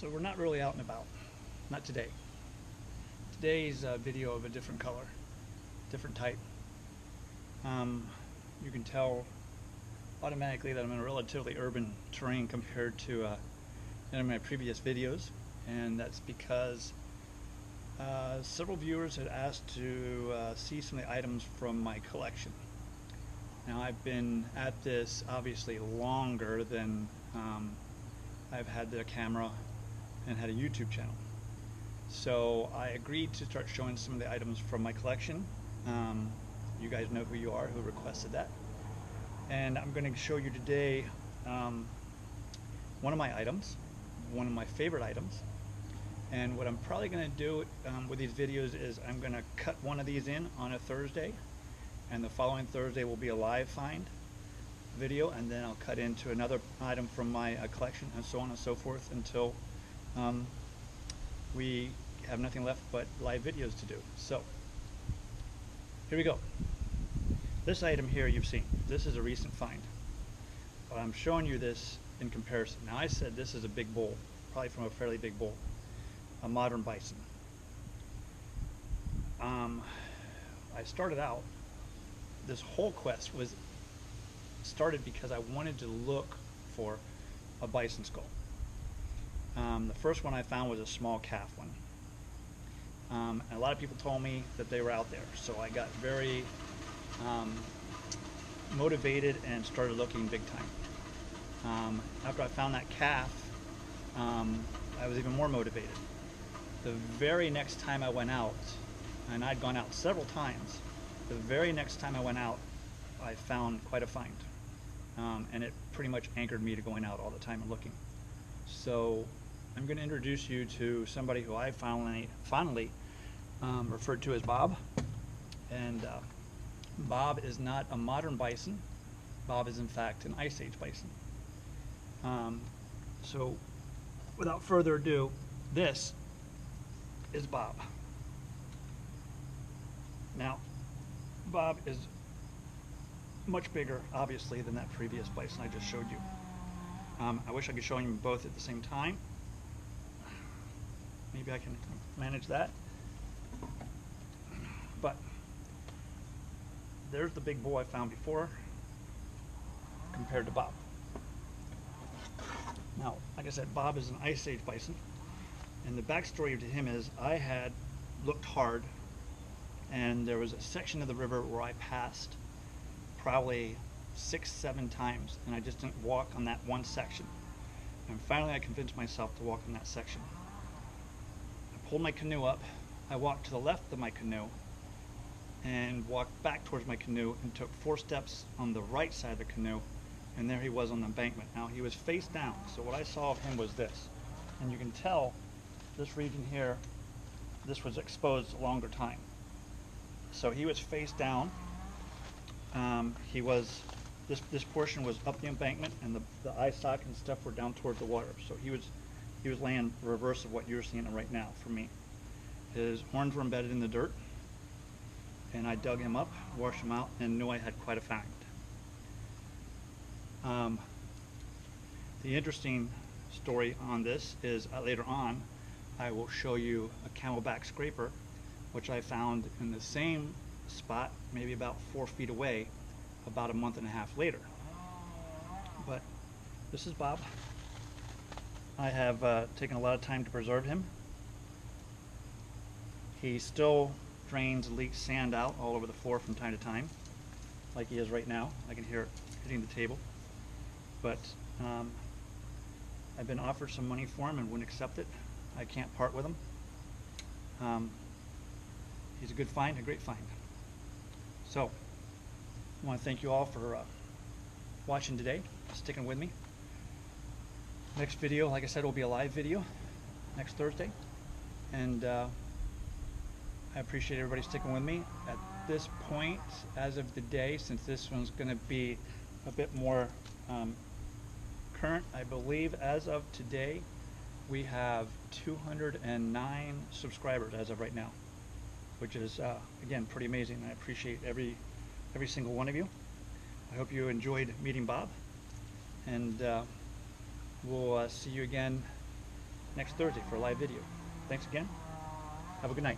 So we're not really out and about. Not today. Today's video of a different color, different type. You can tell automatically that I'm in a relatively urban terrain compared to any of my previous videos, and that's because several viewers had asked to see some of the items from my collection. Now, I've been at this obviously longer than I've had the camera and had a YouTube channel. So I agreed to start showing some of the items from my collection. You guys know who you are, who requested that. And I'm going to show you today one of my items, one of my favorite items. And what I'm probably going to do with these videos is I'm going to cut one of these in on a Thursday, and the following Thursday will be a live find video, and then I'll cut into another item from my collection, and so on and so forth until we have nothing left but live videos to do. So here we go. This item here you've seen. This is a recent find, but I'm showing you this in comparison. Now, I said this is a big bull, probably from a fairly big bull, a modern bison. I started out, this whole quest was started because I wanted to look for a bison skull. The first one I found was a small calf one. And a lot of people told me that they were out there, so I got very motivated and started looking big time. After I found that calf, I was even more motivated. The very next time I went out, and I'd gone out several times, the very next time I went out, I found quite a find. And it pretty much anchored me to going out all the time and looking. So I'm going to introduce you to somebody who I fondly referred to as Bob. And Bob is not a modern bison. Bob is in fact an Ice Age bison. So without further ado, this is Bob. Now, Bob is much bigger, obviously, than that previous bison I just showed you. I wish I could show you both at the same time. Maybe I can manage that. But there's the big bull I found before compared to Bob. Now, like I said, Bob is an Ice Age bison, and the backstory to him is I had looked hard, and there was a section of the river where I passed probably 6-7 times, and I just didn't walk on that one section. And finally I convinced myself to walk on that section. I pulled my canoe up, I walked to the left of my canoe and walked back towards my canoe and took 4 steps on the right side of the canoe, and there he was on the embankment. Now, he was face down, so what I saw of him was this. And you can tell this region here, this was exposed a longer time. So he was face down. This portion was up the embankment, and the eye socket and stuff were down towards the water. So he was laying reverse of what you're seeing right now for me. His horns were embedded in the dirt, and I dug him up, washed him out, and knew I had quite a find. The interesting story on this is later on I will show you a camelback scraper, which I found in the same spot, maybe about 4 feet away, about a month and a half later. But this is Bob. I have taken a lot of time to preserve him. He still drains and leaks sand out all over the floor from time to time, like he is right now. I can hear it hitting the table. But I've been offered some money for him and wouldn't accept it. I can't part with him. He's a good find, a great find. So I want to thank you all for watching today, sticking with me. Next video, like I said, will be a live video next Thursday, and I appreciate everybody sticking with me. At this point, as of the day, since this one's going to be a bit more current, I believe as of today we have 209 subscribers as of right now, which is again pretty amazing. I appreciate every single one of you. I hope you enjoyed meeting Bob, and we'll see you again next Thursday for a live video. Thanks again. Have a good night.